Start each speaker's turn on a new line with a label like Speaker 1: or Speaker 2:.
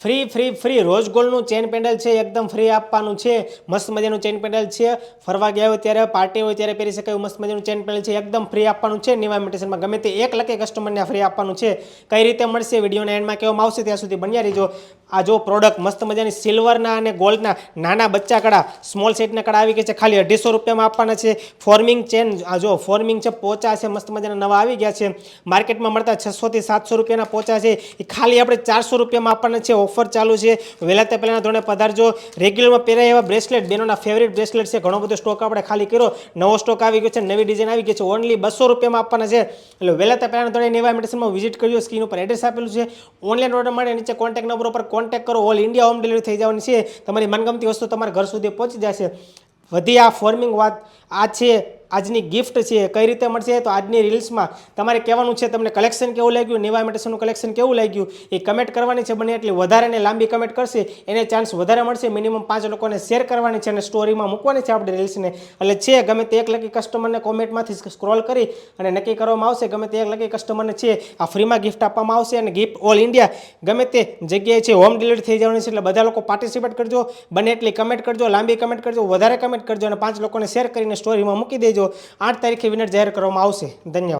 Speaker 1: Free free free rose ગોલ્ડનું chain pendant છે, એકદમ ફ્રી આપવાનું છે। મસ્ત મજાનું ચેન પેન્ડલ છે, ફરવા ગયા હોય ત્યારે, પાર્ટી હોય ત્યારે પહેરી શકાય મસ્ત મજાનું ચેન પેન્ડલ છે, એકદમ ફ્રી આપવાનું છે। ન્યૂ ઇમિટેશનમાં ગમે તે એક લકી કસ્ટમરને ફ્રી આપવાનું છે। કઈ રીતે મળશે વિડીયોના એન્ડમાં કહેવામાં આવશે, ત્યાં સુધી બન્યા રહીજો। આ જો પ્રોડક્ટ મસ્ત મજાની સિલ્વરના અને ગોલ્ડના નાના બચ્ચા કડા, સ્મોલ સાઇઝના કડા આવી ગયા છે, ખાલી 250 રૂપિયામાં આપવાના છે। ફોર્મિંગ ચેન, આ જો ફોર્મિંગ છે, પોચા છે, મસ્ત મજાના નવા આવી ગયા છે। માર્કેટમાં મળતા 600 થી 700 રૂપિયાના પોચા છે, એ ખાલી આપણે 400 રૂપિયામાં આપવાના છે। ઓફર ચાલુ છે, વહેલા તે પહેલાના ધોરણે પધારજો। રેગ્યુલરમાં પહેરાય એવા બ્રેસલેટ, બેનોના ફેવરિટ બ્રેસલેટ છે, ઘણો બધો સ્ટોક આપણે ખાલી કર્યો, નવો સ્ટોક આવી ગયો છે, નવી ડિઝાઇન આવી ગઈ છે, ઓનલી 200 રૂપિયામાં આપવાના છે। એટલે વહેલા તે પહેલાના ધોરણે ન્યૂ ઇમિટેશનમાં વિઝિટ કરજો, સ્ક્રીન ઉપર એડ્રેસ આપેલું છે। ઓનલાઈન ઓર્ડર માટે નીચે કોન્ટેક્ટ નંબર ઉપર કોન્ટેક્ટ કરો, ઓલ ઇન્ડિયા હોમ ડિલિવરી થઈ જવાની છે। તમારી મનગમતી વસ્તુ તમારા ઘર સુધી પહોંચી જશે। વધી આ ફોર્મિંગ વાત આ છે, આજની ગિફ્ટ છે, કઈ રીતે મળશે તો આજની રીલ્સમાં તમારે કહેવાનું છે તમને કલેક્શન કેવું લાગ્યું, ન્યૂ ઇમિટેશનનું કલેક્શન કેવું લાગ્યું એ કમેન્ટ કરવાની છે। બને એટલી વધારે ને લાંબી કમેન્ટ કરશે એને ચાન્સ વધારે મળશે। મિનિમમ 5 લોકોને શેર કરવાની છે અને સ્ટોરીમાં મૂકવાની છે આપણી રીલ્સને। એટલે છે ગમે તે એક લકી કસ્ટમરને કોમેન્ટમાંથી સ્ક્રોલ કરી અને નક્કી કરવામાં આવશે, ગમે તે એક લકી કસ્ટમરને છે આ ફ્રીમાં ગિફ્ટ આપવામાં આવશે। અને ગિફ્ટ ઓલ ઇન્ડિયા ગમે તે જગ્યાએ છે હોમ ડિલિવરી થઈ જવાની છે। એટલે બધા લોકો પાર્ટિસિપેટ કરજો, બને એટલી કમેન્ટ કરજો, લાંબી કમેન્ટ કરજો, વધારે કમેન્ટ કરજો અને 5 લોકોને શેર કરીને સ્ટોરીમાં મૂકી દેજો। 8 તારીખે વિનર જાહેર કરવામાં આવશે। ધન્યવાદ।